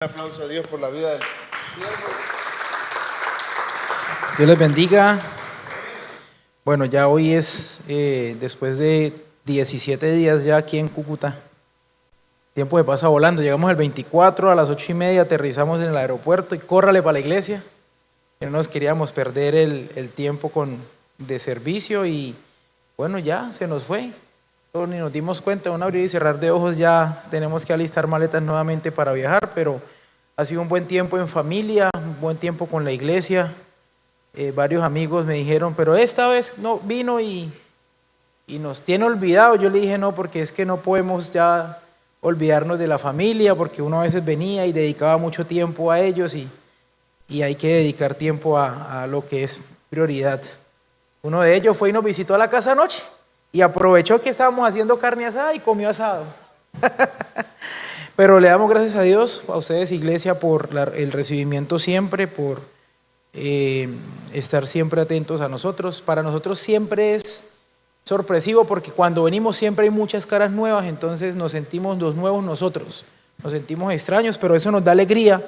Un aplauso a Dios por la vida del siervo. Dios les bendiga. Bueno, ya hoy es después de 17 días ya aquí en Cúcuta. El tiempo se pasa volando. Llegamos el 24 a las 8:30, aterrizamos en el aeropuerto y córrale para la iglesia. No nos queríamos perder el tiempo de servicio y bueno, ya se nos fue. Ni nos dimos cuenta, un abrir y cerrar de ojos ya tenemos que alistar maletas nuevamente para viajar, pero ha sido un buen tiempo en familia, un buen tiempo con la iglesia. Varios amigos me dijeron, pero esta vez no vino y nos tiene olvidado. Yo le dije no, porque es que no podemos ya olvidarnos de la familia, porque uno a veces venía y dedicaba mucho tiempo a ellos y hay que dedicar tiempo a lo que es prioridad. Uno de ellos fue y nos visitó a la casa anoche y aprovechó que estábamos haciendo carne asada y comió asado. Pero le damos gracias a Dios, a ustedes iglesia, por el recibimiento siempre, por estar siempre atentos a nosotros. Para nosotros siempre es sorpresivo porque cuando venimos siempre hay muchas caras nuevas, entonces nos sentimos los nuevos nosotros, nos sentimos extraños, pero eso nos da alegría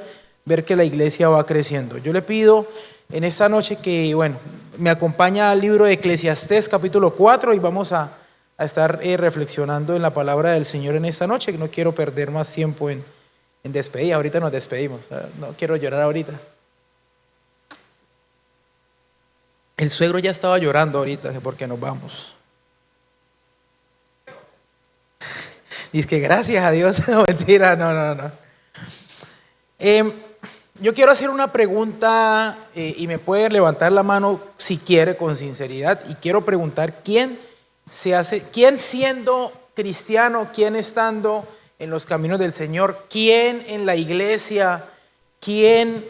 ver que la iglesia va creciendo. Yo le pido en esta noche que, bueno, me acompaña al libro de Eclesiastés capítulo 4 y vamos a estar reflexionando en la palabra del Señor en esta noche, que no quiero perder más tiempo en despedir. Ahorita nos despedimos, no quiero llorar ahorita. El suegro ya estaba llorando ahorita porque nos vamos. Y es que gracias a Dios, no, mentira, no. Yo quiero hacer una pregunta y me puede levantar la mano si quiere con sinceridad. Y quiero preguntar quién siendo cristiano, quién estando en los caminos del Señor, quién en la iglesia, quién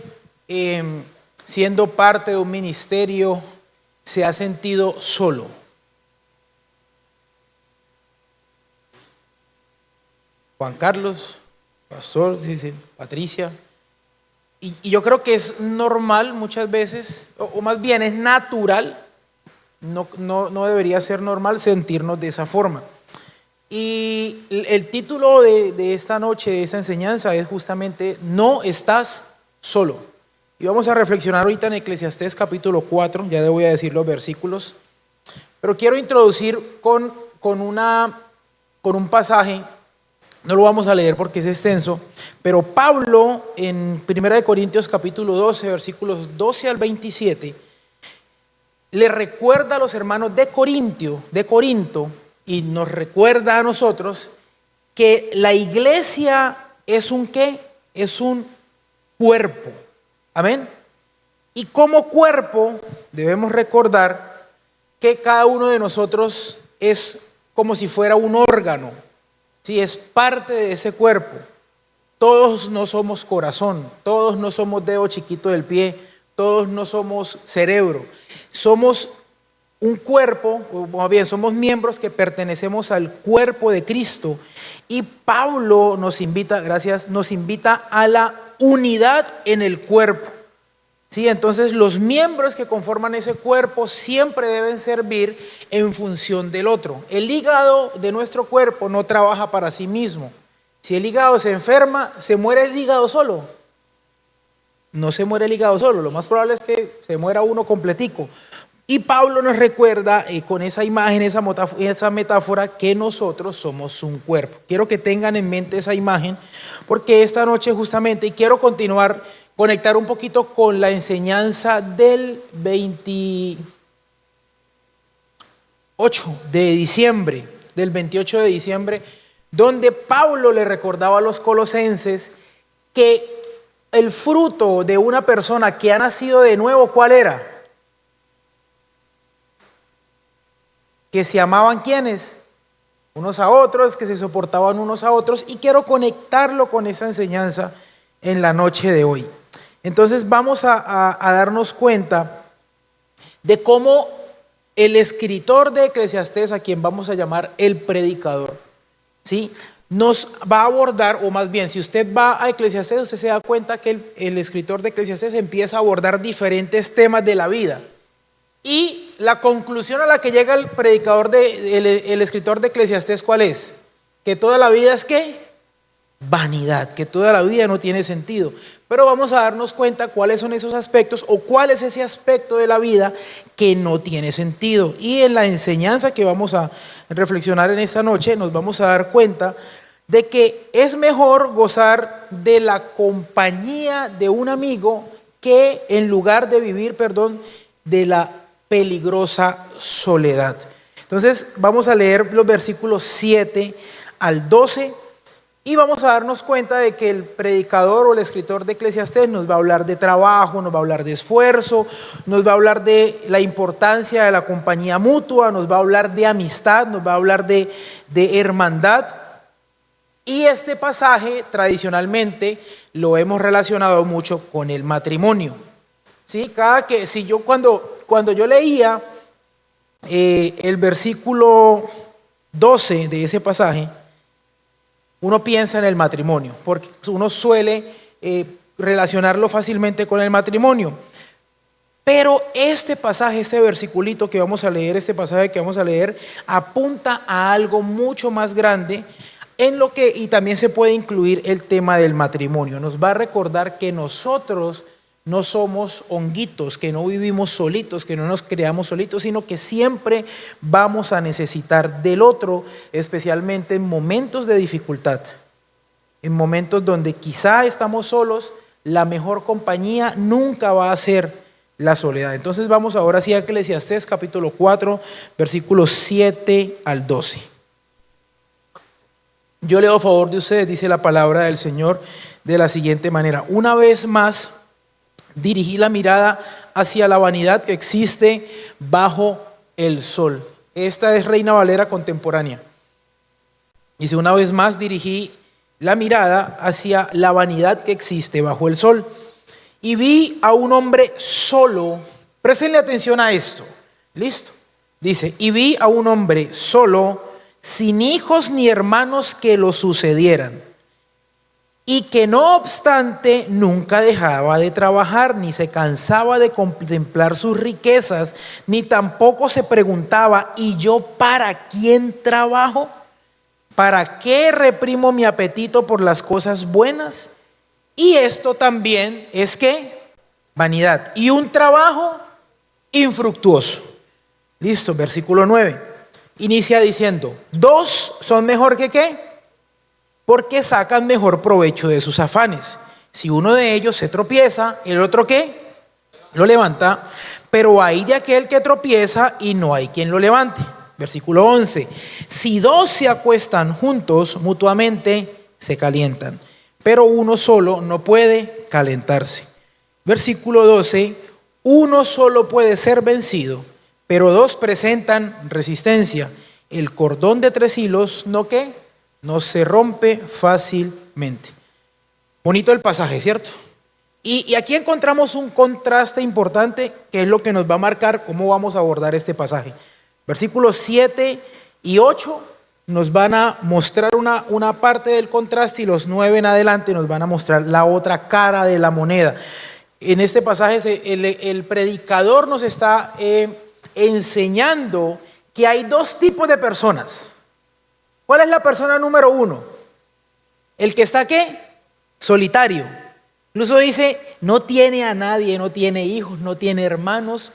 siendo parte de un ministerio se ha sentido solo. Juan Carlos, pastor, sí, Patricia. Y yo creo que es normal muchas veces, o más bien es natural, no debería ser normal sentirnos de esa forma. Y el título de esta noche, de esta enseñanza, es justamente No estás solo. Y vamos a reflexionar ahorita en Eclesiastés capítulo 4, ya le voy a decir los versículos. Pero quiero introducir con un pasaje. No lo vamos a leer porque es extenso, pero Pablo en 1 Corintios capítulo 12, versículos 12 al 27, le recuerda a los hermanos de Corinto y nos recuerda a nosotros que la iglesia es un ¿qué? Es un cuerpo. Amén. Y como cuerpo debemos recordar que cada uno de nosotros es como si fuera un órgano. Sí, es parte de ese cuerpo. Todos no somos corazón, todos no somos dedo chiquito del pie, todos no somos cerebro. Somos un cuerpo, o más bien somos miembros que pertenecemos al cuerpo de Cristo. Y Pablo nos invita a la unidad en el cuerpo. Sí, entonces los miembros que conforman ese cuerpo siempre deben servir en función del otro. El hígado de nuestro cuerpo no trabaja para sí mismo. Si el hígado se enferma, ¿se muere el hígado solo? No se muere el hígado solo, lo más probable es que se muera uno completico. Y Pablo nos recuerda con esa imagen, esa metáfora, que nosotros somos un cuerpo. Quiero que tengan en mente esa imagen, porque esta noche justamente, y quiero conectar un poquito con la enseñanza del 28 de diciembre, donde Pablo le recordaba a los colosenses que el fruto de una persona que ha nacido de nuevo, ¿cuál era? Que se amaban ¿quiénes? Unos a otros, que se soportaban unos a otros, y quiero conectarlo con esa enseñanza en la noche de hoy. Entonces vamos a darnos cuenta de cómo el escritor de Eclesiastés, a quien vamos a llamar el predicador, ¿sí?, nos va a abordar, o más bien, si usted va a Eclesiastés, usted se da cuenta que el escritor de Eclesiastés empieza a abordar diferentes temas de la vida. Y la conclusión a la que llega el predicador, el escritor de Eclesiastés, ¿cuál es? Que toda la vida es ¿qué? vanidad, que toda la vida no tiene sentido. Pero vamos a darnos cuenta cuáles son esos aspectos o cuál es ese aspecto de la vida que no tiene sentido. Y en la enseñanza que vamos a reflexionar en esta noche nos vamos a dar cuenta de que es mejor gozar de la compañía de un amigo que en lugar de vivir, de la peligrosa soledad. Entonces vamos a leer los versículos 7 al 12 y vamos a darnos cuenta de que el predicador o el escritor de Eclesiastés nos va a hablar de trabajo, nos va a hablar de esfuerzo, nos va a hablar de la importancia de la compañía mutua, nos va a hablar de amistad, nos va a hablar de hermandad. Y este pasaje tradicionalmente lo hemos relacionado mucho con el matrimonio. ¿Sí? Cuando yo leía el versículo 12 de ese pasaje, uno piensa en el matrimonio, porque uno suele relacionarlo fácilmente con el matrimonio. Pero este pasaje, este versiculito que vamos a leer, este pasaje que vamos a leer, apunta a algo mucho más grande y también se puede incluir el tema del matrimonio. Nos va a recordar que nosotros no somos honguitos, que no vivimos solitos, que no nos creamos solitos, sino que siempre vamos a necesitar del otro, especialmente en momentos de dificultad, en momentos donde quizá estamos solos. La mejor compañía nunca va a ser la soledad. Entonces vamos ahora sí a Eclesiastés capítulo 4, versículos 7 al 12. Yo leo a favor de ustedes, dice la palabra del Señor de la siguiente manera: una vez más dirigí la mirada hacia la vanidad que existe bajo el sol. Esta es Reina Valera contemporánea. Dice: una vez más dirigí la mirada hacia la vanidad que existe bajo el sol y vi a un hombre solo. Préstenle atención a esto. ¿Listo? Dice: y vi a un hombre solo, sin hijos ni hermanos que lo sucedieran, y que no obstante nunca dejaba de trabajar, ni se cansaba de contemplar sus riquezas, ni tampoco se preguntaba: ¿y yo para quién trabajo? ¿Para qué reprimo mi apetito por las cosas buenas? Y esto también es ¿qué? Vanidad y un trabajo infructuoso. Listo, versículo 9. Inicia diciendo: dos son mejor que ¿qué? Porque sacan mejor provecho de sus afanes. Si uno de ellos se tropieza, ¿el otro qué? Lo levanta. Pero hay de aquel que tropieza y no hay quien lo levante. Versículo 11. Si dos se acuestan juntos, mutuamente se calientan, pero uno solo no puede calentarse. Versículo 12. Uno solo puede ser vencido, pero dos presentan resistencia. El cordón de 3 hilos, ¿no qué? No se rompe fácilmente. Bonito el pasaje, ¿cierto? Y aquí encontramos un contraste importante que es lo que nos va a marcar cómo vamos a abordar este pasaje. Versículos 7 y 8 nos van a mostrar una parte del contraste, y los 9 en adelante nos van a mostrar la otra cara de la moneda. En este pasaje el predicador nos está enseñando que hay dos tipos de personas. ¿Cuál es la persona número 1? El que está ¿qué? Solitario. Incluso dice: no tiene a nadie, no tiene hijos, no tiene hermanos,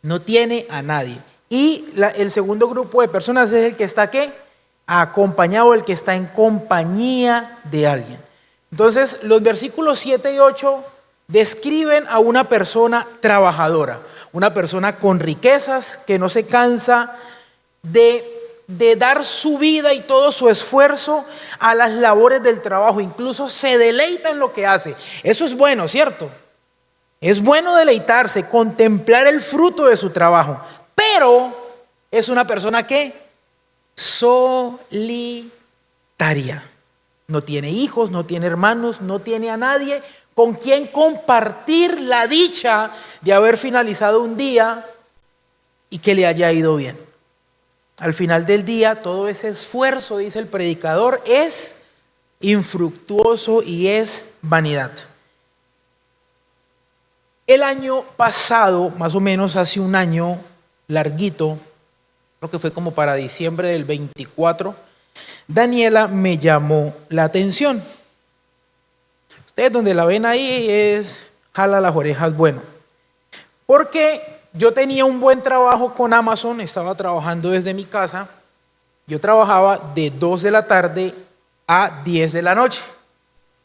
no tiene a nadie. Y el segundo grupo de personas es el que está ¿qué? Acompañado, el que está en compañía de alguien. Entonces los versículos 7 y 8 describen a una persona trabajadora, una persona con riquezas, que no se cansa de dar su vida y todo su esfuerzo a las labores del trabajo. Incluso se deleita en lo que hace. Eso es bueno, ¿cierto? Es bueno deleitarse, contemplar el fruto de su trabajo. Pero es una persona que solitaria. No tiene hijos, no tiene hermanos, no tiene a nadie con quien compartir la dicha de haber finalizado un día y que le haya ido bien. Al final del día, todo ese esfuerzo, dice el predicador, es infructuoso y es vanidad. El año pasado, más o menos hace un año larguito, creo que fue como para diciembre del 24, Daniela me llamó la atención. Ustedes donde la ven ahí es jala las orejas, bueno. Porque yo tenía un buen trabajo con Amazon, estaba trabajando desde mi casa. Yo trabajaba de 2 de la tarde a 10 de la noche.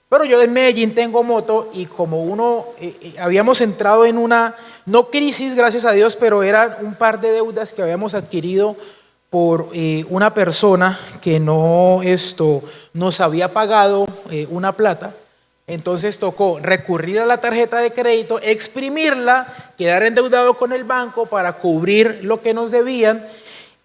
Pero yo en Medellín tengo moto y como habíamos entrado en una, no crisis, gracias a Dios, pero eran un par de deudas que habíamos adquirido por una persona que nos había pagado una plata. Entonces tocó recurrir a la tarjeta de crédito, exprimirla, quedar endeudado con el banco para cubrir lo que nos debían.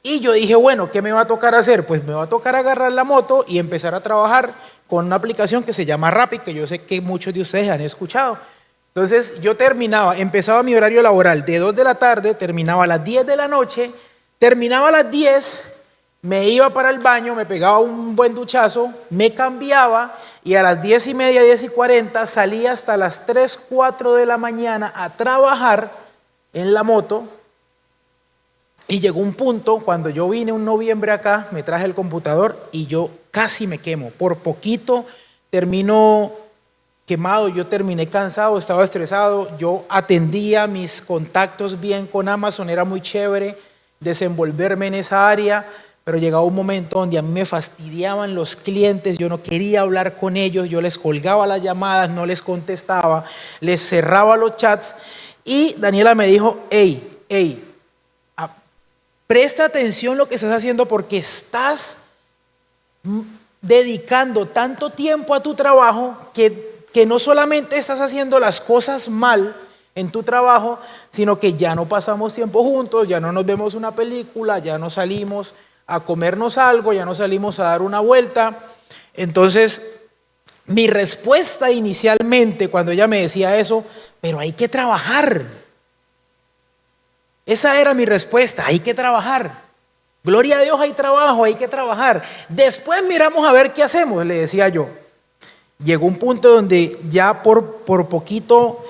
Y yo dije, bueno, ¿qué me va a tocar hacer? Pues me va a tocar agarrar la moto y empezar a trabajar con una aplicación que se llama Rappi, que yo sé que muchos de ustedes han escuchado. Entonces yo empezaba mi horario laboral de 2 de la tarde, terminaba a las 10 de la noche, terminaba a las 10, me iba para el baño, me pegaba un buen duchazo, me cambiaba y a las 10:30, 10:40 salía hasta las 3, 4 de la mañana a trabajar en la moto. Y llegó un punto, cuando yo vine un noviembre acá, me traje el computador y yo casi me quemo. Por poquito termino quemado, yo terminé cansado, estaba estresado. Yo atendía mis contactos bien con Amazon, era muy chévere desenvolverme en esa área, pero llegaba un momento donde a mí me fastidiaban los clientes, yo no quería hablar con ellos, yo les colgaba las llamadas, no les contestaba, les cerraba los chats. Y Daniela me dijo, hey, presta atención a lo que estás haciendo porque estás dedicando tanto tiempo a tu trabajo que no solamente estás haciendo las cosas mal en tu trabajo, sino que ya no pasamos tiempo juntos, ya no nos vemos una película, ya no salimos a comernos algo, ya no salimos a dar una vuelta. Entonces, mi respuesta inicialmente cuando ella me decía eso, pero hay que trabajar. Esa era mi respuesta, hay que trabajar. Gloria a Dios, hay trabajo, hay que trabajar. Después miramos a ver qué hacemos, le decía yo. Llegó un punto donde ya por poquito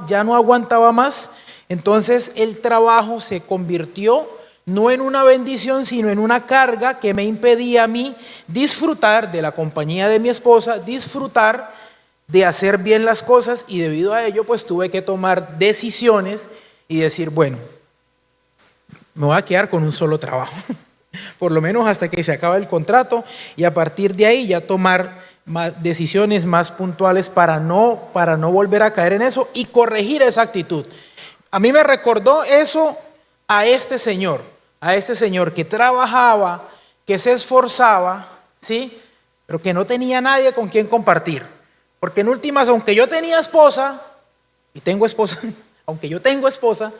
ya no aguantaba más. Entonces el trabajo se convirtió no en una bendición, sino en una carga que me impedía a mí disfrutar de la compañía de mi esposa, disfrutar de hacer bien las cosas, y debido a ello pues tuve que tomar decisiones y decir, bueno, me voy a quedar con un solo trabajo, por lo menos hasta que se acabe el contrato, y a partir de ahí ya tomar decisiones más puntuales para no volver a caer en eso y corregir esa actitud. A mí me recordó eso a este señor que trabajaba, que se esforzaba, ¿sí? Pero que no tenía nadie con quien compartir. Porque en últimas, aunque yo tenía esposa, y tengo esposa, aunque yo tengo esposa,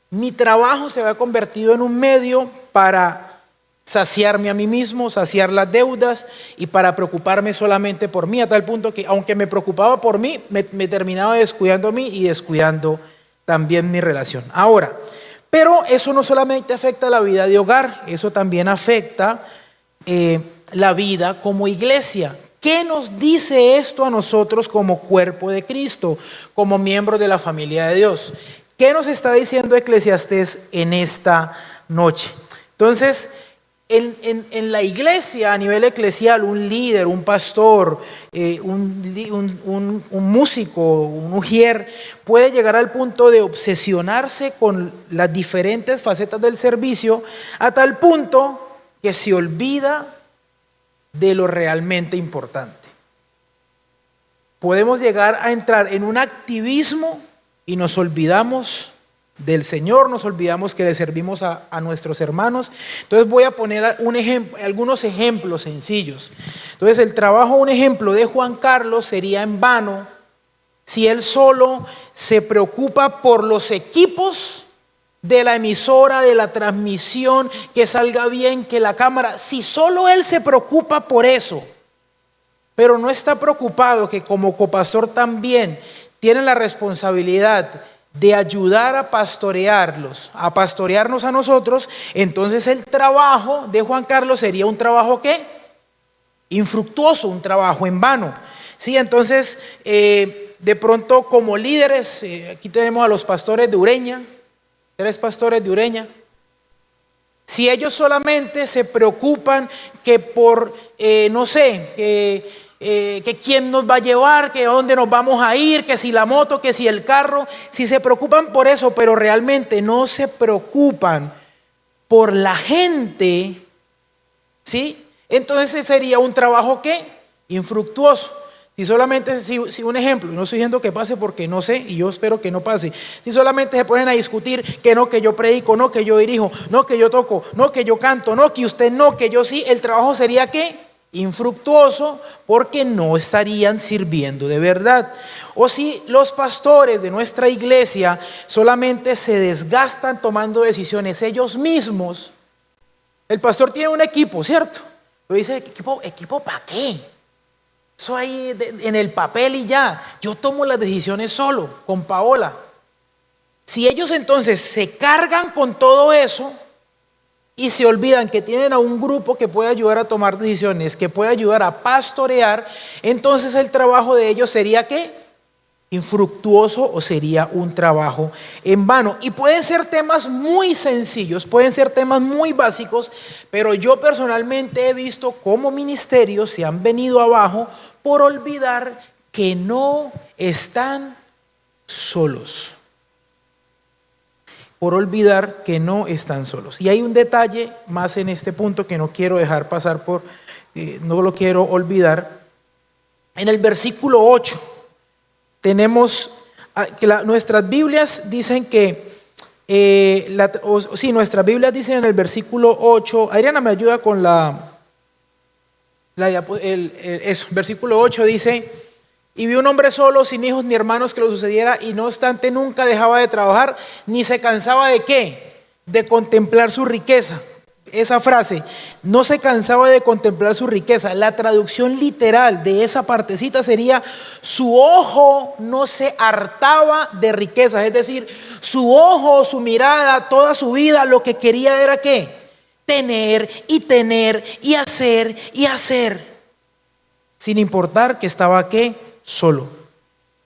mi trabajo se había convertido en un medio para saciarme a mí mismo, saciar las deudas y para preocuparme solamente por mí, a tal punto que aunque me preocupaba por mí, me terminaba descuidando a mí y descuidando también mi relación. Ahora, pero eso no solamente afecta la vida de hogar, eso también afecta la vida como iglesia. ¿Qué nos dice esto a nosotros como cuerpo de Cristo, como miembros de la familia de Dios? ¿Qué nos está diciendo Eclesiastés en esta noche? Entonces, en la iglesia a nivel eclesial, un líder, un pastor, un músico, un ujier, puede llegar al punto de obsesionarse con las diferentes facetas del servicio, a tal punto que se olvida de lo realmente importante. Podemos llegar a entrar en un activismo y nos olvidamos del Señor, nos olvidamos que le servimos a nuestros hermanos. Entonces voy a poner algunos ejemplos sencillos. Entonces el trabajo, un ejemplo de Juan Carlos sería en vano si él solo se preocupa por los equipos de la emisora, de la transmisión, que salga bien, que la cámara, si solo él se preocupa por eso, pero no está preocupado que como copastor también tiene la responsabilidad de ayudar a pastorearnos a nosotros, entonces el trabajo de Juan Carlos sería un trabajo ¿qué? Infructuoso, un trabajo en vano. Sí, entonces de pronto como líderes, aquí tenemos a los pastores de Ureña, 3 pastores de Ureña. Si ellos solamente se preocupan que por, que quién nos va a llevar, que dónde nos vamos a ir, que si la moto, que si el carro. Si se preocupan por eso, pero realmente no se preocupan por la gente, ¿sí? Entonces sería un trabajo ¿qué? Infructuoso. Si solamente, si un ejemplo, no estoy diciendo que pase porque no sé y yo espero que no pase. Si solamente se ponen a discutir que no, que yo predico, no, que yo dirijo, no, que yo toco, no, que yo canto, no, que usted no, que yo sí, el trabajo sería ¿qué? Infructuoso, porque no estarían sirviendo de verdad. O si los pastores de nuestra iglesia solamente se desgastan tomando decisiones ellos mismos. El pastor tiene un equipo, ¿cierto? Pero dice, ¿equipo para qué? Eso ahí en el papel y ya. Yo tomo las decisiones solo, con Paola. Si ellos entonces se cargan con todo eso y se olvidan que tienen a un grupo que puede ayudar a tomar decisiones, que puede ayudar a pastorear, entonces el trabajo de ellos sería ¿qué? Infructuoso, o sería un trabajo en vano. Y pueden ser temas muy sencillos, pueden ser temas muy básicos, pero yo personalmente he visto cómo ministerios se han venido abajo por olvidar que no están solos. Por olvidar que no están solos. Y hay un detalle más en este punto que no quiero dejar pasar no lo quiero olvidar. En el versículo 8 tenemos que nuestras Biblias dicen que, nuestras Biblias dicen en el versículo 8, Adriana me ayuda con versículo 8 dice: y vi un hombre solo, sin hijos ni hermanos que lo sucediera, y no obstante nunca dejaba de trabajar, ni se cansaba de ¿qué? De contemplar su riqueza. Esa frase, no se cansaba de contemplar su riqueza. La traducción literal de esa partecita sería: su ojo no se hartaba de riqueza. Es decir, su ojo, su mirada, toda su vida, lo que quería era ¿qué? Tener y hacer, sin importar que estaba ¿qué? Solo.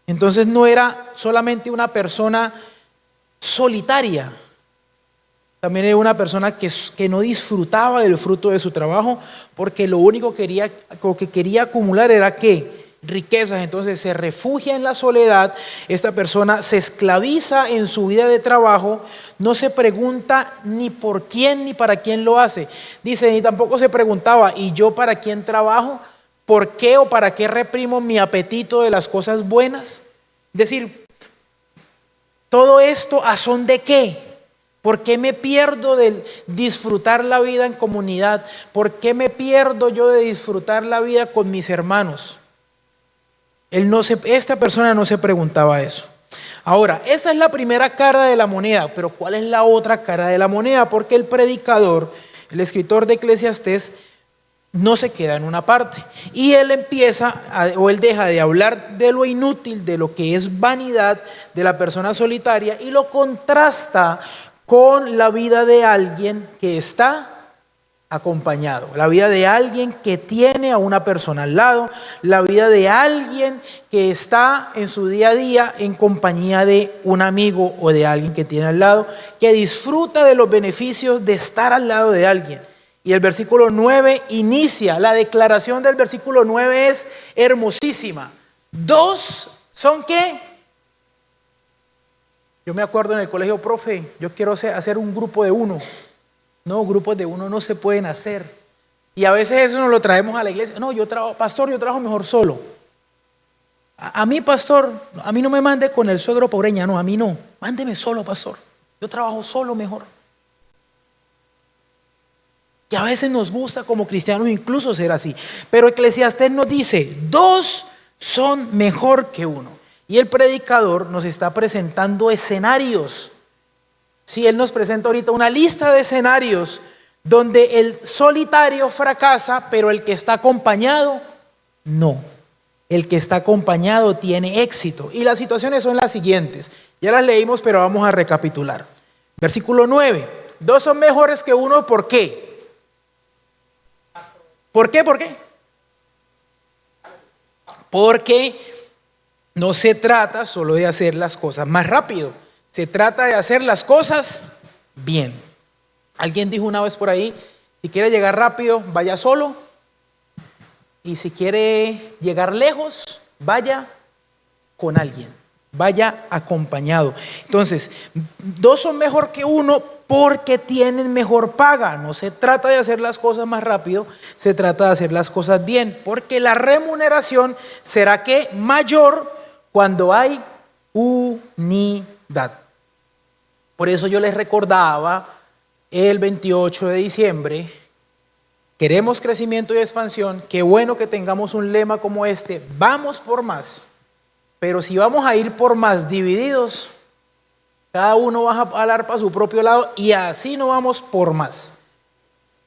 Entonces no era solamente una persona solitaria, también era una persona que no disfrutaba del fruto de su trabajo, porque lo único que quería acumular era ¿qué? Riquezas. Entonces se refugia en la soledad. Esta persona se esclaviza en su vida de trabajo, no se pregunta ni por quién ni para quién lo hace. Dice, ni tampoco se preguntaba, ¿y yo para quién trabajo? ¿Por qué o para qué reprimo mi apetito de las cosas buenas? Es decir, todo esto ¿a son de qué? ¿Por qué me pierdo de disfrutar la vida en comunidad? ¿Por qué me pierdo yo de disfrutar la vida con mis hermanos? Esta persona no se preguntaba eso. Ahora, esa es la primera cara de la moneda, pero ¿cuál es la otra cara de la moneda? Porque el predicador, el escritor de Eclesiastés, no se queda en una parte y él él deja de hablar de lo inútil, de lo que es vanidad de la persona solitaria, y lo contrasta con la vida de alguien que está acompañado, la vida de alguien que tiene a una persona al lado, la vida de alguien que está en su día a día en compañía de un amigo o de alguien que tiene al lado, que disfruta de los beneficios de estar al lado de alguien. Y el versículo 9 inicia, la declaración del versículo 9 es hermosísima. Dos son ¿qué? Yo me acuerdo en el colegio, profe, yo quiero hacer un grupo de uno. No, grupos de uno no se pueden hacer. Y a veces eso nos lo traemos a la iglesia. No, pastor, yo trabajo mejor solo. A mí, pastor, a mí no me mande con el suegro pobreña, no, a mí no. Mándeme solo, pastor. Yo trabajo solo mejor. Y a veces nos gusta como cristianos incluso ser así. Pero Eclesiastés nos dice, dos son mejor que uno. Y el predicador nos está presentando escenarios. Sí, él nos presenta ahorita una lista de escenarios donde el solitario fracasa, pero el que está acompañado, no. El que está acompañado tiene éxito. Y las situaciones son las siguientes. Ya las leímos, pero vamos a recapitular. Versículo 9. Dos son mejores que uno, ¿por qué? ¿Por qué? Porque no se trata solo de hacer las cosas más rápido. Se trata de hacer las cosas bien. Alguien dijo una vez por ahí, si quiere llegar rápido, vaya solo y si quiere llegar lejos, vaya con alguien, vaya acompañado. Entonces, dos son mejor que uno porque tienen mejor paga. No se trata de hacer las cosas más rápido, se trata de hacer las cosas bien, porque la remuneración será que mayor cuando hay unidad. Por eso yo les recordaba el 28 de diciembre, queremos crecimiento y expansión. Qué bueno que tengamos un lema como este, vamos por más. Pero si vamos a ir por más divididos, cada uno va a jalar para su propio lado y así no vamos por más.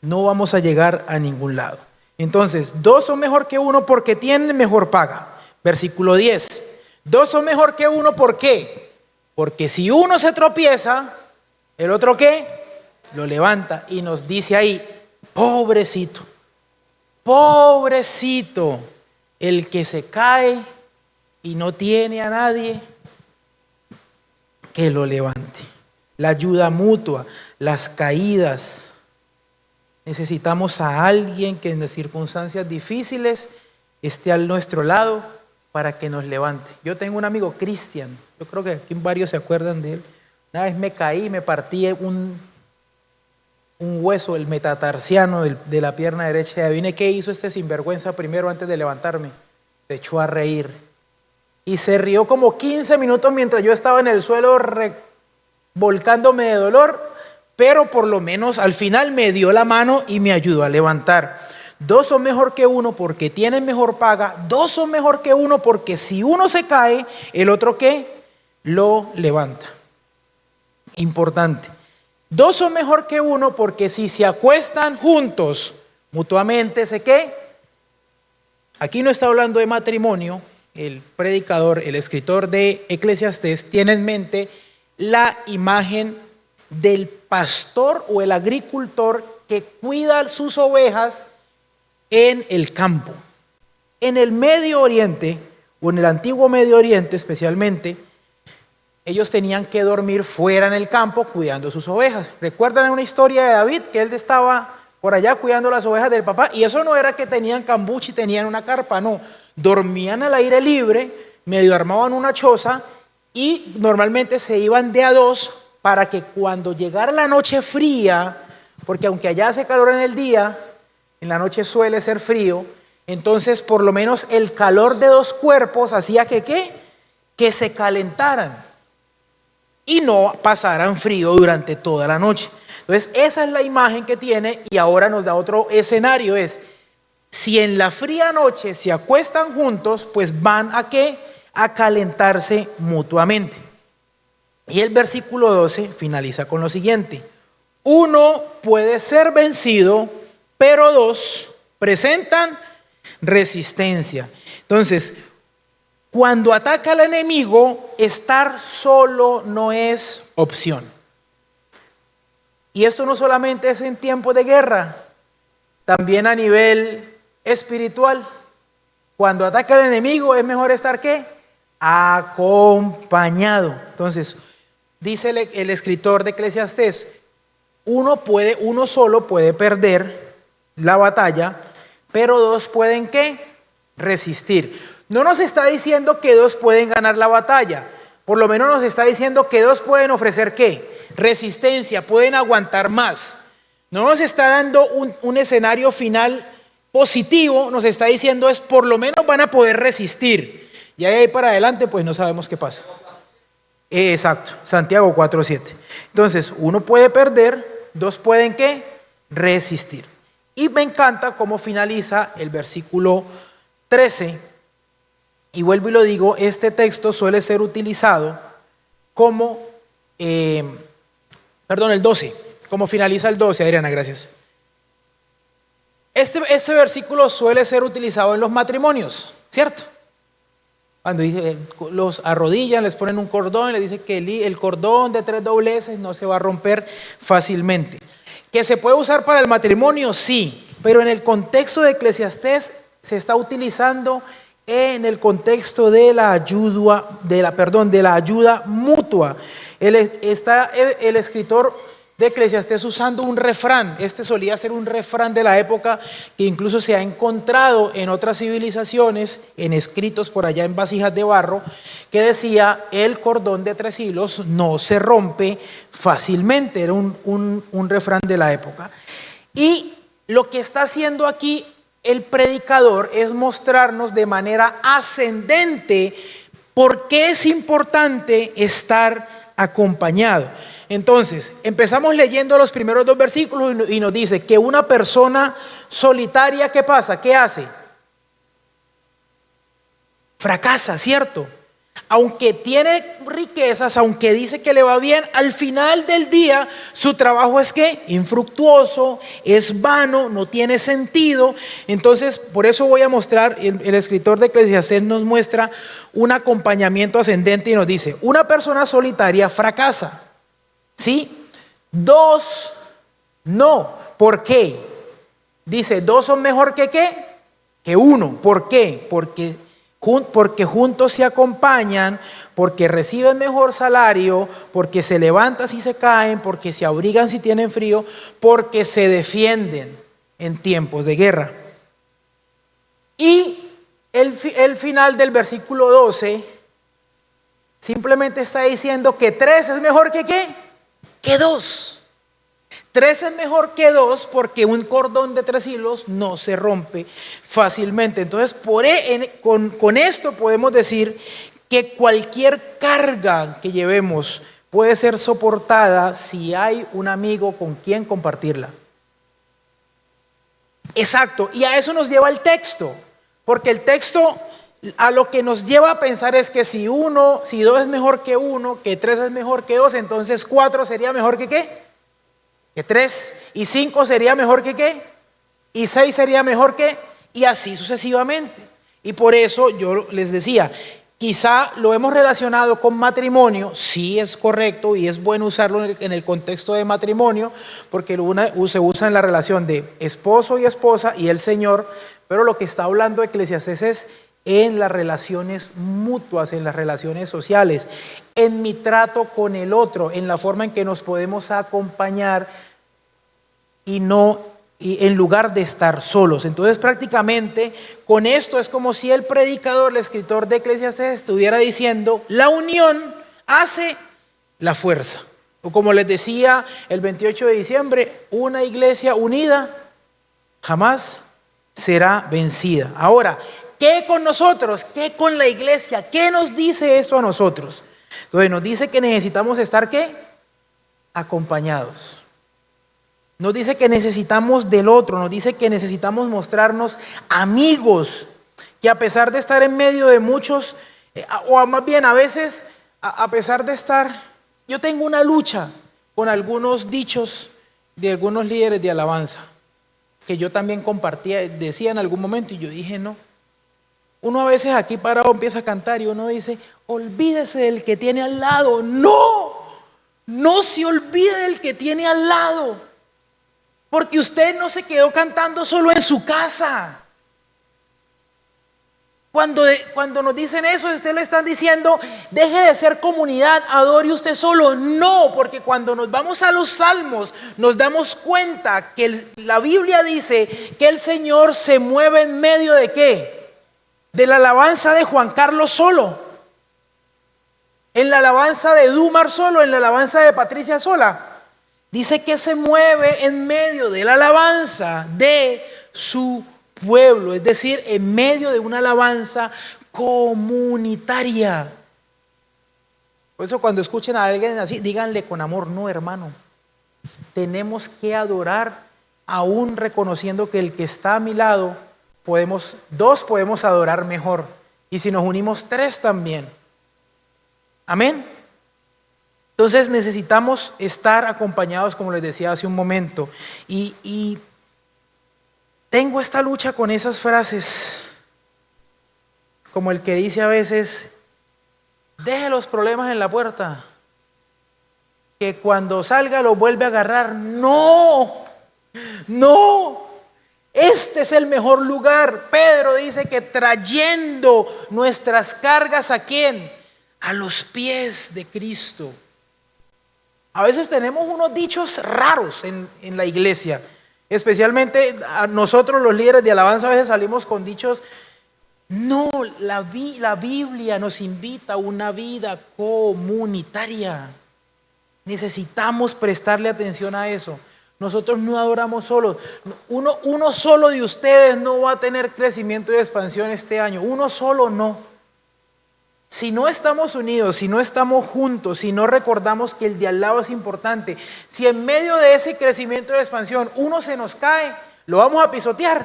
No vamos a llegar a ningún lado. Entonces, dos son mejor que uno porque tienen mejor paga. Versículo 10. Dos son mejor que uno, ¿por qué? Porque si uno se tropieza, ¿el otro qué? Lo levanta y nos dice ahí, pobrecito, pobrecito, el que se cae y no tiene a nadie que lo levante. La ayuda mutua, las caídas. Necesitamos a alguien que en las circunstancias difíciles esté a nuestro lado para que nos levante. Yo tengo un amigo, Cristian, yo creo que aquí varios se acuerdan de él. Una vez me caí, me partí un hueso, el metatarsiano de la pierna derecha. Y adivine qué hizo este sinvergüenza primero antes de levantarme. Se echó a reír. Y se rió como 15 minutos mientras yo estaba en el suelo volcándome de dolor, pero por lo menos al final me dio la mano y me ayudó a levantar. Dos son mejor que uno porque tienen mejor paga. Dos son mejor que uno porque si uno se cae, el otro ¿qué? Lo levanta. Importante. Dos son mejor que uno porque si se acuestan juntos mutuamente, ¿se qué? Aquí no está hablando de matrimonio. El predicador, el escritor de Eclesiastés tiene en mente la imagen del pastor o el agricultor que cuida sus ovejas en el campo. En el Medio Oriente, o en el antiguo Medio Oriente especialmente, ellos tenían que dormir fuera en el campo cuidando sus ovejas. ¿Recuerdan una historia de David? Que él estaba por allá cuidando las ovejas del papá. Y eso no era que tenían cambuche y tenían una carpa, no. Dormían al aire libre, medio armaban una choza y normalmente se iban de a dos para que cuando llegara la noche fría, porque aunque allá hace calor en el día, en la noche suele ser frío, entonces por lo menos el calor de dos cuerpos hacía que ¿qué? Que se calentaran y no pasaran frío durante toda la noche. Entonces esa es la imagen que tiene y ahora nos da otro escenario, es si en la fría noche se acuestan juntos, pues van a ¿qué? A calentarse mutuamente. Y el versículo 12 finaliza con lo siguiente: uno puede ser vencido, pero dos presentan resistencia. Entonces, cuando ataca al enemigo, estar solo no es opción. Y esto no solamente es en tiempos de guerra, también a nivel espiritual. Cuando ataca el enemigo es mejor estar ¿qué? Acompañado. Entonces, dice el escritor de Eclesiastés, uno solo puede perder la batalla, pero dos pueden ¿qué? Resistir. No nos está diciendo que dos pueden ganar la batalla, por lo menos nos está diciendo que dos pueden ofrecer ¿qué? Resistencia, pueden aguantar más. No nos está dando un escenario final positivo, nos está diciendo es por lo menos van a poder resistir. Y ahí para adelante pues no sabemos qué pasa. Exacto, Santiago 4:7. Entonces, uno puede perder, dos pueden ¿qué? Resistir. Y me encanta cómo finaliza el versículo 13. Y vuelvo y lo digo, este texto suele ser utilizado como, el 12, como finaliza el 12, Adriana, gracias. Este versículo suele ser utilizado en los matrimonios, ¿cierto? Cuando dice, los arrodillan, les ponen un cordón y les dice que el cordón de 3 dobleces no se va a romper fácilmente. ¿Que se puede usar para el matrimonio? Sí, pero en el contexto de Eclesiastés se está utilizando en el contexto de la ayuda, de la ayuda mutua. El escritor de Eclesiastés usando un refrán. Este solía ser un refrán de la época que incluso se ha encontrado en otras civilizaciones, en escritos por allá en vasijas de barro, que decía: el cordón de 3 hilos no se rompe fácilmente. Era un refrán de la época. Y lo que está haciendo aquí el predicador es mostrarnos de manera ascendente por qué es importante estar acompañado. Entonces, empezamos leyendo los primeros 2 versículos y nos dice que una persona solitaria, ¿qué pasa? ¿Qué hace? Fracasa, ¿cierto? Aunque tiene riquezas, aunque dice que le va bien, al final del día su trabajo es ¿qué? Infructuoso, es vano, no tiene sentido. Entonces, por eso voy a mostrar, el escritor de Eclesiastés nos muestra un acompañamiento ascendente y nos dice: una persona solitaria fracasa. ¿Sí? 2, no. ¿Por qué? Dice, 2 son mejor que ¿qué? Que 1. ¿Por qué? Porque juntos se acompañan, porque reciben mejor salario, porque se levantan si se caen, porque se abrigan si tienen frío, porque se defienden en tiempos de guerra. Y el final del versículo 12 simplemente está diciendo que 3 es mejor que ¿qué? Que 2. 3 es mejor que 2 porque un cordón de 3 hilos no se rompe fácilmente. Entonces, con esto podemos decir que cualquier carga que llevemos puede ser soportada si hay un amigo con quien compartirla. Exacto, y a eso nos lleva el texto, porque el texto a lo que nos lleva a pensar es que si 2 es mejor que 1, que 3 es mejor que 2, entonces 4 sería mejor que ¿qué? Que 3, y 5 sería mejor que ¿qué? Y 6 sería mejor que, y así sucesivamente. Y por eso yo les decía, quizá lo hemos relacionado con matrimonio. Sí, es correcto y es bueno usarlo en el contexto de matrimonio, porque se usa en la relación de esposo y esposa y el Señor, pero lo que está hablando Eclesiastés es en las relaciones mutuas, en las relaciones sociales, en mi trato con el otro, en la forma en que nos podemos acompañar y en lugar de estar solos. Entonces, prácticamente con esto es como si el predicador, el escritor de Eclesiastés, estuviera diciendo: la unión hace la fuerza. O como les decía el 28 de diciembre, una iglesia unida jamás será vencida. Ahora, ¿qué con nosotros? ¿Qué con la iglesia? ¿Qué nos dice esto a nosotros? Entonces nos dice que necesitamos estar ¿qué? Acompañados. Nos dice que necesitamos del otro, nos dice que necesitamos mostrarnos amigos, que a pesar de estar en medio de muchos, o más bien a veces, a pesar de estar, yo tengo una lucha con algunos dichos de algunos líderes de alabanza, que yo también compartía, decía en algún momento, y yo dije no. Uno a veces aquí parado empieza a cantar y uno dice: olvídese del que tiene al lado. No se olvide del que tiene al lado. Porque usted no se quedó cantando solo en su casa. Cuando nos dicen eso, usted le están diciendo: deje de ser comunidad, adore usted solo. No, porque cuando nos vamos a los salmos, nos damos cuenta que la Biblia dice que el Señor se mueve en medio de ¿qué? De la alabanza de Juan Carlos solo, en la alabanza de Dumar solo, en la alabanza de Patricia sola. Dice que se mueve en medio de la alabanza de su pueblo, es decir, en medio de una alabanza comunitaria. Por eso cuando escuchen a alguien así, díganle con amor: no, hermano, tenemos que adorar aún reconociendo que el que está a mi lado, dos podemos adorar mejor, y si nos unimos 3 también. Amén. Entonces necesitamos estar acompañados, como les decía hace un momento, y tengo esta lucha con esas frases, como el que dice a veces: deje los problemas en la puerta, que cuando salga los vuelve a agarrar. No, este es el mejor lugar. Pedro dice que trayendo nuestras cargas ¿a quién? A los pies de Cristo. A veces tenemos unos dichos raros en la iglesia, especialmente a nosotros los líderes de alabanza a veces salimos con dichos. No, la Biblia nos invita a una vida comunitaria. Necesitamos prestarle atención a eso. Nosotros no adoramos solos. Uno solo de ustedes no va a tener crecimiento y expansión este año. Uno solo no. Si no estamos unidos, si no estamos juntos, si no recordamos que el de al lado es importante, si en medio de ese crecimiento y expansión uno se nos cae, ¿lo vamos a pisotear?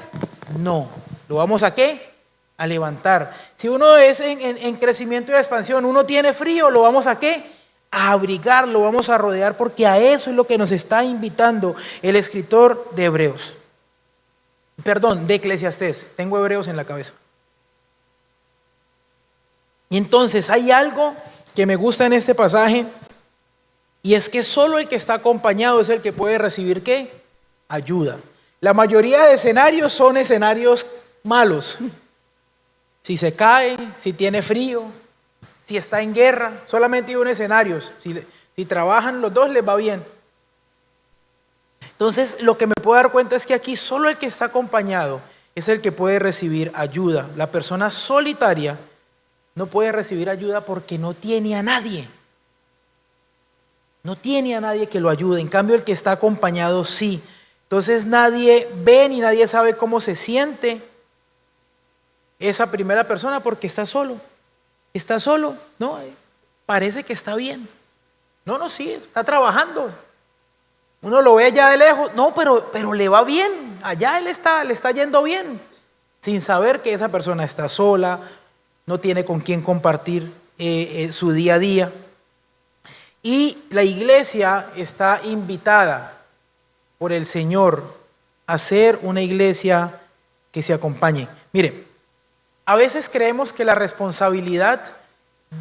No. ¿Lo vamos a qué? A levantar. Si uno es en crecimiento y expansión, uno tiene frío, ¿lo vamos a qué? A abrigar, lo vamos a rodear, porque a eso es lo que nos está invitando el escritor de Hebreos. Perdón, de Eclesiastés. Tengo Hebreos en la cabeza. Y entonces hay algo que me gusta en este pasaje, y es que solo el que está acompañado es el que puede recibir ¿qué? Ayuda. La mayoría de escenarios son escenarios malos. Si se cae, si tiene frío, si está en guerra, solamente hay un escenario. Si trabajan los dos les va bien. Entonces lo que me puedo dar cuenta es que aquí solo el que está acompañado es el que puede recibir ayuda. La persona solitaria no puede recibir ayuda porque no tiene a nadie. No tiene a nadie que lo ayude. En cambio, el que está acompañado sí. Entonces nadie ve ni nadie sabe cómo se siente esa primera persona porque está solo. Está solo. No, parece que está bien. No, sí, está trabajando. Uno lo ve allá de lejos. No, pero le va bien. Allá le está yendo bien. Sin saber que esa persona está sola. No tiene con quién compartir su día a día. Y la iglesia está invitada por el Señor a ser una iglesia que se acompañe. Mire, a veces creemos que la responsabilidad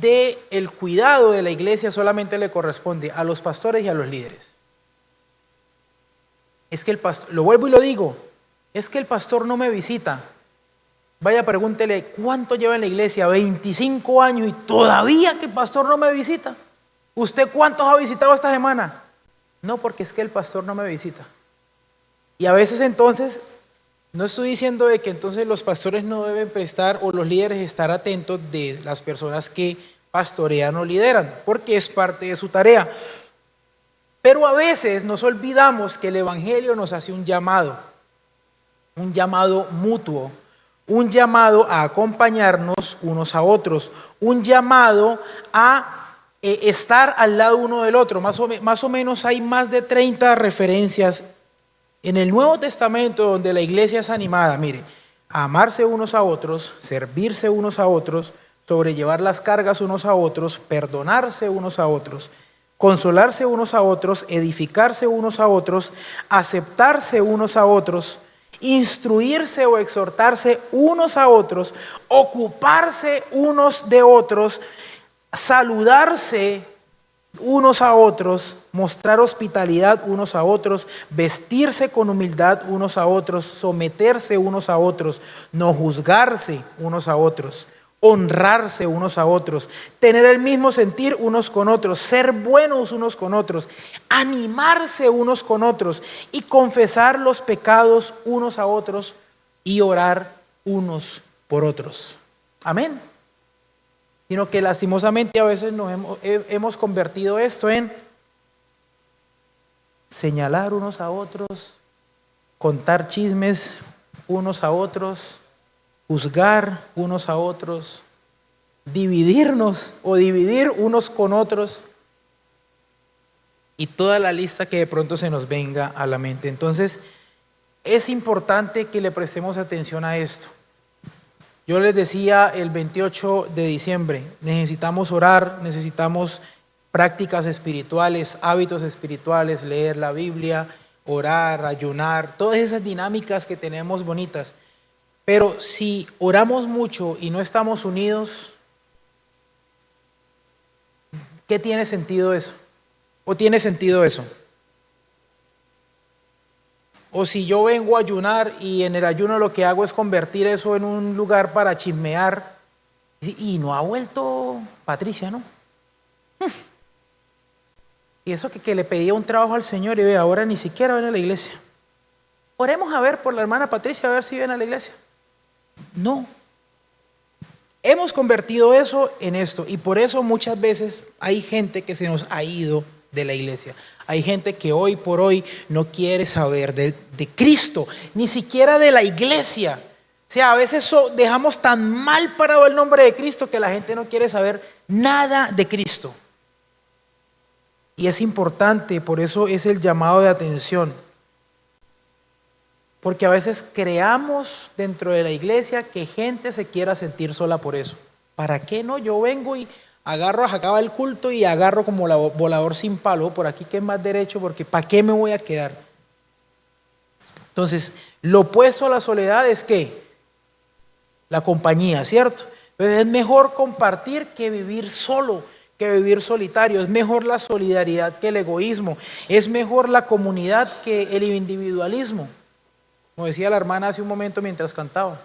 del cuidado de la iglesia solamente le corresponde a los pastores y a los líderes. Es que el pastor, lo vuelvo y lo digo, es que el pastor no me visita. Vaya, pregúntele, ¿cuánto lleva en la iglesia? 25 años y todavía que el pastor no me visita. ¿Usted cuántos ha visitado esta semana? No, porque es que el pastor no me visita. Y a veces entonces, no estoy diciendo de que entonces los pastores no deben prestar o los líderes estar atentos de las personas que pastorean o lideran, porque es parte de su tarea. Pero a veces nos olvidamos que el evangelio nos hace un llamado mutuo. Un llamado a acompañarnos unos a otros, un llamado a estar al lado uno del otro. Más o menos hay más de 30 referencias en el Nuevo Testamento donde la iglesia es animada, mire, a amarse unos a otros, servirse unos a otros, sobrellevar las cargas unos a otros, perdonarse unos a otros, consolarse unos a otros, edificarse unos a otros, aceptarse unos a otros, instruirse o exhortarse unos a otros, ocuparse unos de otros, saludarse unos a otros, mostrar hospitalidad unos a otros, vestirse con humildad unos a otros, someterse unos a otros, no juzgarse unos a otros, honrarse unos a otros, tener el mismo sentir unos con otros, ser buenos unos con otros, animarse unos con otros y confesar los pecados unos a otros y orar unos por otros. Amén. Sino que lastimosamente a veces hemos convertido esto en señalar unos a otros, contar chismes unos a otros, juzgar unos a otros, dividirnos o dividir unos con otros y toda la lista que de pronto se nos venga a la mente. Entonces es importante que le prestemos atención a esto. Yo les decía el 28 de diciembre, necesitamos orar, necesitamos prácticas espirituales, hábitos espirituales, leer la Biblia, orar, ayunar, todas esas dinámicas que tenemos bonitas. Pero si oramos mucho y no estamos unidos, ¿qué tiene sentido eso? ¿O tiene sentido eso? O si yo vengo a ayunar y en el ayuno lo que hago es convertir eso en un lugar para chismear, y no ha vuelto Patricia, ¿no? Y eso que le pedía un trabajo al Señor y ve, ahora ni siquiera ven a la iglesia. Oremos a ver por la hermana Patricia, a ver si ven a la iglesia. No. Hemos convertido eso en esto y por eso muchas veces hay gente que se nos ha ido de la iglesia. Hay gente que hoy por hoy no quiere saber de Cristo, ni siquiera de la iglesia. O sea, a veces dejamos tan mal parado el nombre de Cristo que la gente no quiere saber nada de Cristo. Y es importante, por eso es el llamado de atención. Porque a veces creamos dentro de la iglesia que gente se quiera sentir sola por eso. ¿Para qué no? Yo vengo y agarro, acaba el culto y agarro como volador sin palo, por aquí que es más derecho, porque ¿para qué me voy a quedar? Entonces, lo opuesto a la soledad es ¿qué? La compañía, ¿cierto? Entonces es mejor compartir que vivir solo, que vivir solitario. Es mejor la solidaridad que el egoísmo. Es mejor la comunidad que el individualismo. Como decía la hermana hace un momento mientras cantaba.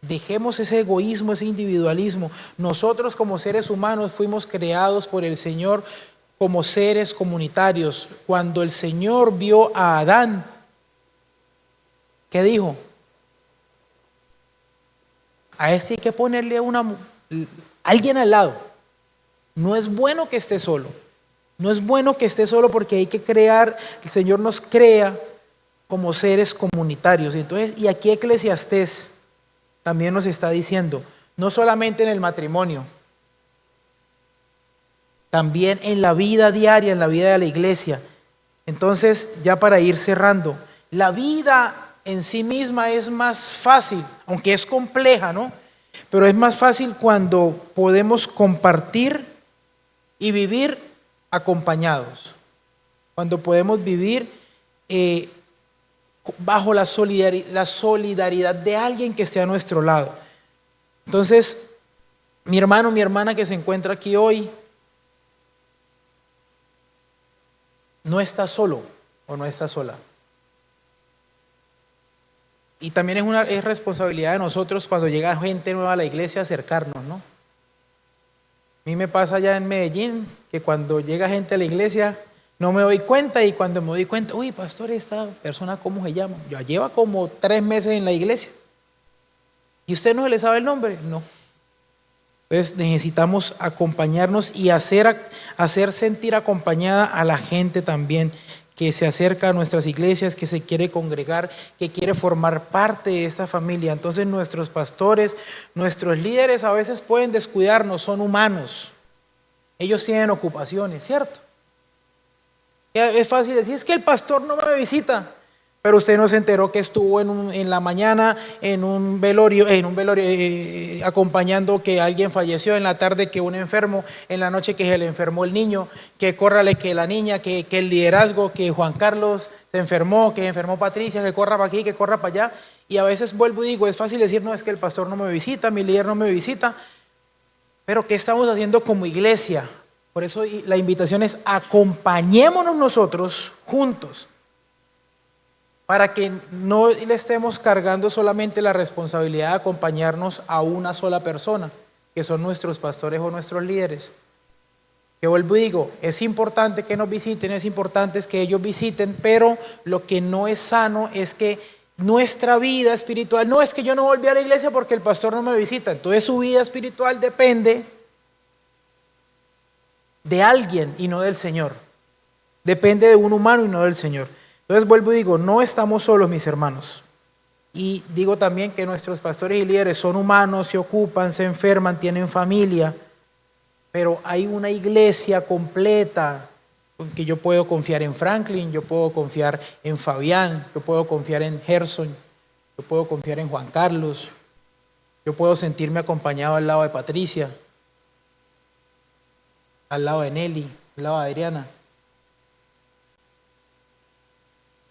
Dejemos ese egoísmo, ese individualismo. Nosotros como seres humanos fuimos creados por el Señor como seres comunitarios. Cuando el Señor vio a Adán, ¿qué dijo? A este hay que ponerle alguien al lado. No es bueno que esté solo. No es bueno que esté solo porque hay que crear, el Señor nos crea como seres comunitarios. Entonces, y aquí Eclesiastés también nos está diciendo, no solamente en el matrimonio, también en la vida diaria, en la vida de la iglesia. Entonces, ya para ir cerrando, la vida en sí misma es más fácil, aunque es compleja, ¿no? Pero es más fácil cuando podemos compartir y vivir acompañados. Cuando podemos vivir bajo la solidaridad de alguien que esté a nuestro lado. Entonces, mi hermano, mi hermana que se encuentra aquí hoy, no está solo o no está sola. Y también es responsabilidad de nosotros cuando llega gente nueva a la iglesia acercarnos, ¿no? A mí me pasa allá en Medellín que cuando llega gente a la iglesia no me doy cuenta y cuando me doy cuenta, uy, pastor, esta persona, ¿cómo se llama? Ya lleva como 3 meses en la iglesia. ¿Y usted no se le sabe el nombre? No. Entonces necesitamos acompañarnos y hacer sentir acompañada a la gente también que se acerca a nuestras iglesias, que se quiere congregar, que quiere formar parte de esta familia. Entonces nuestros pastores, nuestros líderes a veces pueden descuidarnos, son humanos. Ellos tienen ocupaciones, ¿cierto? Es fácil decir, es que el pastor no me visita, pero usted no se enteró que estuvo en la mañana en un velorio acompañando que alguien falleció, en la tarde que un enfermo, en la noche que se le enfermó el niño, que córrale que la niña, que el liderazgo, que Juan Carlos se enfermó, que enfermó Patricia, que corra para aquí, que corra para allá. Y a veces vuelvo y digo, es fácil decir, no, es que el pastor no me visita, mi líder no me visita, pero ¿qué estamos haciendo como iglesia? Por eso la invitación es acompañémonos nosotros juntos para que no le estemos cargando solamente la responsabilidad de acompañarnos a una sola persona, que son nuestros pastores o nuestros líderes. Que vuelvo y digo, es importante que nos visiten, es importante que ellos visiten, pero lo que no es sano es que nuestra vida espiritual, no es que yo no volví a la iglesia porque el pastor no me visita, entonces su vida espiritual depende de alguien y no del Señor. Depende de un humano y no del Señor. Entonces vuelvo y digo, no estamos solos, mis hermanos. Y digo también que nuestros pastores y líderes son humanos, se ocupan, se enferman, tienen familia. Pero hay una iglesia completa en que yo puedo confiar en Franklin, yo puedo confiar en Fabián, yo puedo confiar en Gerson, yo puedo confiar en Juan Carlos, yo puedo sentirme acompañado al lado de Patricia, al lado de Nelly, al lado de Adriana.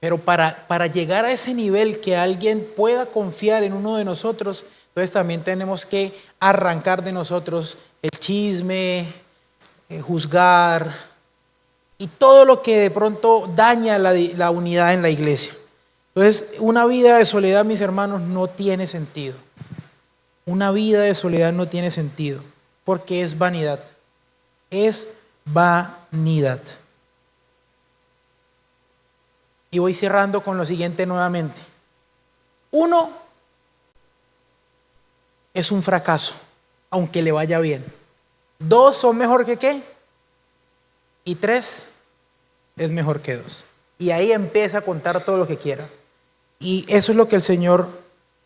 Pero para llegar a ese nivel que alguien pueda confiar en uno de nosotros, entonces también tenemos que arrancar de nosotros el chisme, juzgar y todo lo que de pronto daña la unidad en la iglesia. Entonces, una vida de soledad, mis hermanos, no tiene sentido. Una vida de soledad no tiene sentido porque es vanidad. Es vanidad. Y voy cerrando con lo siguiente nuevamente. 1, es un fracaso, aunque le vaya bien. 2, son mejor que qué. Y 3, es mejor que 2. Y ahí empieza a contar todo lo que quiera. Y eso es lo que el Señor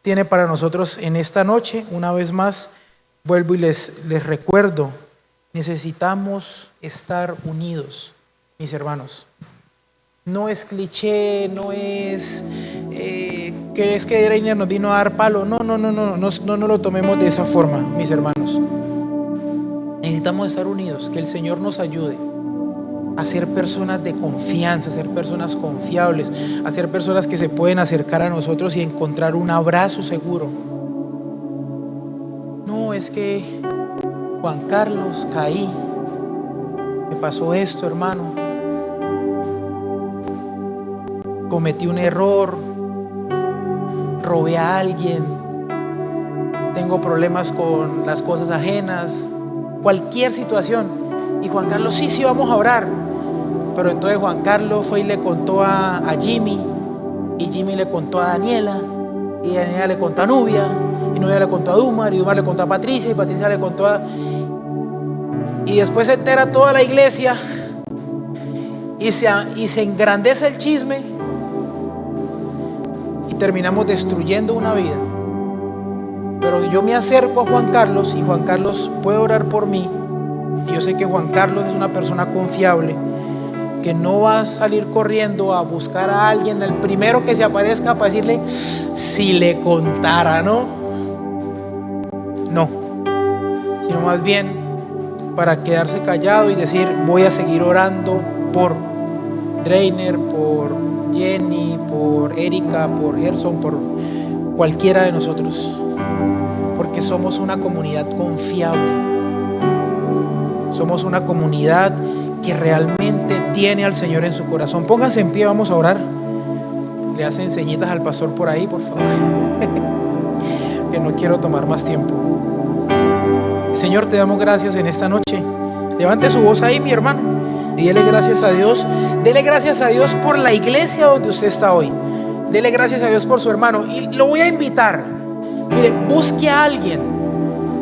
tiene para nosotros en esta noche. Una vez más, vuelvo y les recuerdo, necesitamos estar unidos, mis hermanos. No es cliché, no es que es que Dreiner nos vino a dar palo. No lo tomemos de esa forma, mis hermanos. Necesitamos estar unidos, que el Señor nos ayude a ser personas de confianza, a ser personas confiables, a ser personas que se pueden acercar a nosotros y encontrar un abrazo seguro. No, es que Juan Carlos, caí, me pasó esto, hermano, cometí un error, robé a alguien, tengo problemas con las cosas ajenas, cualquier situación. Y Juan Carlos, sí, vamos a orar. Pero entonces Juan Carlos fue y le contó a Jimmy, y Jimmy le contó a Daniela, y Daniela le contó a Nubia, y Nubia le contó a Dumar, y Dumar le contó a Patricia, y Patricia le contó a... Y después se entera toda la iglesia, y se engrandece el chisme, y terminamos destruyendo una vida. Pero yo me acerco a Juan Carlos, y Juan Carlos puede orar por mí, y yo sé que Juan Carlos es una persona confiable, que no va a salir corriendo a buscar a alguien, el primero que se aparezca, para decirle, si le contara, no, sino más bien para quedarse callado y decir, voy a seguir orando por Dreiner, por Jenny, por Erika, por Gerson, por cualquiera de nosotros, porque somos una comunidad confiable, somos una comunidad que realmente tiene al Señor en su corazón. Pónganse en pie, vamos a orar. Le hacen señitas al pastor por ahí, por favor. Que no quiero tomar más tiempo. Señor, te damos gracias en esta noche. Levante su voz ahí, mi hermano, y dele gracias a Dios. Dele gracias a Dios por la iglesia donde usted está hoy. Dele gracias a Dios por su hermano. Y lo voy a invitar. Mire, busque a alguien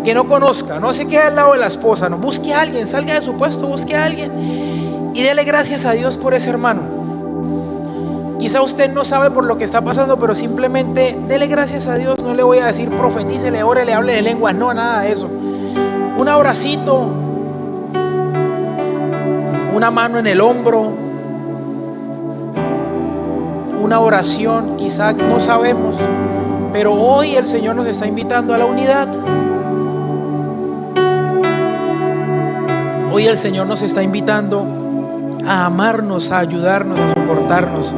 que no conozca, no se quede al lado de la esposa, no, busque a alguien, salga de su puesto, busque a alguien y dele gracias a Dios por ese hermano. Quizá usted no sabe por lo que está pasando, pero simplemente dele gracias a Dios. No le voy a decir profetícele, órele, hable de lenguas, no, nada de eso. Un abracito, una mano en el hombro, una oración, quizá no sabemos, pero hoy el Señor nos está invitando a la unidad. Hoy el Señor nos está invitando a amarnos, a ayudarnos, a soportarnos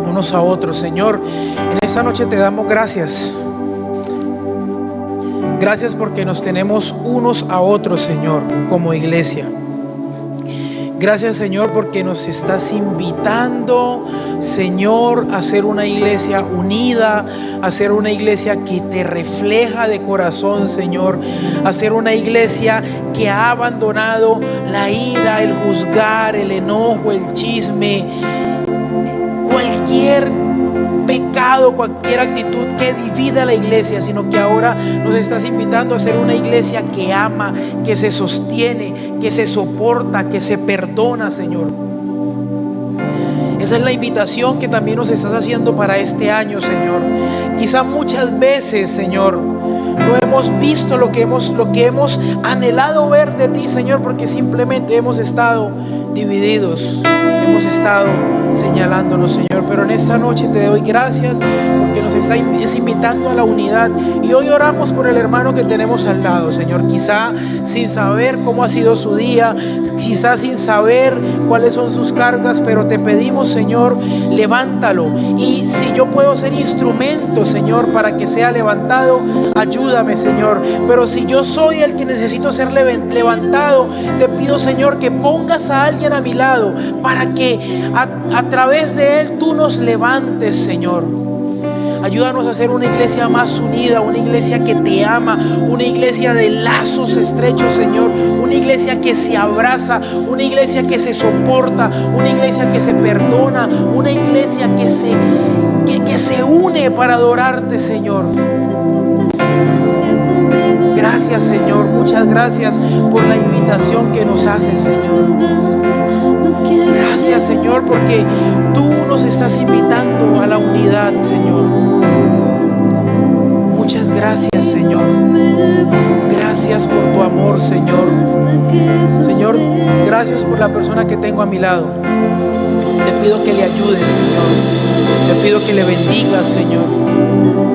unos a otros. Señor, en esta noche te damos gracias. Gracias porque nos tenemos unos a otros, Señor, como iglesia. Gracias, Señor, porque nos estás invitando, Señor, a ser una iglesia unida, a ser una iglesia que te refleja de corazón, Señor, a ser una iglesia que ha abandonado la ira, el juzgar, el enojo, el chisme, cualquier pecado, cualquier actitud que divida a la iglesia, sino que ahora nos estás invitando a ser una iglesia que ama, que se sostiene, que se soporta, que se perdona, Señor. Esa es la invitación que también nos estás haciendo para este año, Señor. Quizá muchas veces, Señor, no hemos visto lo que hemos anhelado ver de ti, Señor, porque simplemente hemos estado divididos, hemos estado señalándonos, Señor. Pero en esta noche te doy gracias porque nos estás invitando a la unidad. Y hoy oramos por el hermano que tenemos al lado, Señor, quizá sin saber cómo ha sido su día, quizá sin saber cuáles son sus cargas, pero te pedimos, Señor, levántalo. Y si yo puedo ser instrumento, Señor, para que sea levantado, ayúdame, Señor. Pero si yo soy el que necesito ser levantado, te pido, Señor, que pongas a alguien a mi lado para que a través de él tú nos levantes, Señor. Ayúdanos a ser una iglesia más unida, una iglesia que te ama, una iglesia de lazos estrechos, Señor, una iglesia iglesia que se abraza, una iglesia que se soporta, una iglesia que se perdona, una iglesia que se une para adorarte, Señor. Gracias, Señor, muchas gracias por la invitación que nos haces, Señor. Gracias, Señor, porque tú nos estás invitando a la unidad, Señor. Muchas gracias, Señor. Gracias por tu amor, Señor. Señor, gracias por la persona que tengo a mi lado. Te pido que le ayudes, Señor. Te pido que le bendigas, Señor.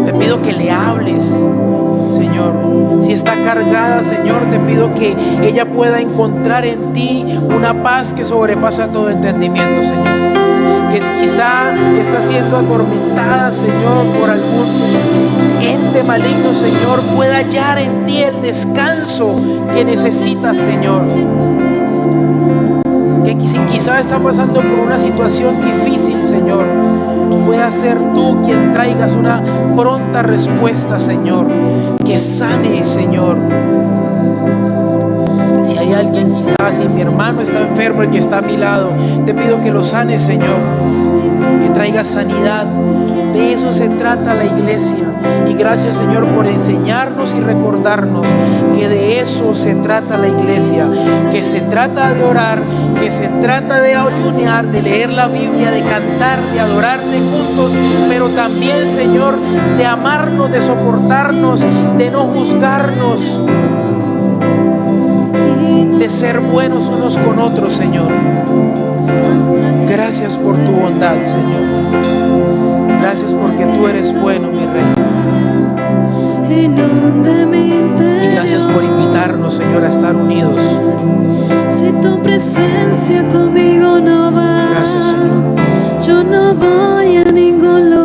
Te pido que le hables, Señor. Si está cargada, Señor, te pido que ella pueda encontrar en ti una paz que sobrepasa todo entendimiento, Señor. Que quizá está siendo atormentada, Señor, por algún ente maligno, Señor, pueda hallar en ti el descanso que necesita, Señor. Que si quizá está pasando por una situación difícil, Señor, pueda ser tú quien traigas una pronta respuesta, Señor. Que sane, Señor. Si hay alguien, quizás si mi hermano está enfermo, el que está a mi lado, te pido que lo sane, Señor. Que traiga sanidad. De eso se trata la iglesia. Y gracias, Señor, por enseñarnos y recordarnos que de eso se trata la iglesia. Que se trata de orar, que se trata de ayunar, de leer la Biblia, de cantar, de adorarte juntos, pero también, Señor, de amarnos, de soportarnos, de no juzgarnos, de ser buenos unos con otros, Señor. Gracias por tu bondad, Señor. Gracias porque tú eres bueno, mi Rey. Y gracias por invitarnos, Señor, a estar unidos. Si tu presencia conmigo no va, Gracias, Señor. yo no voy a ningún lugar.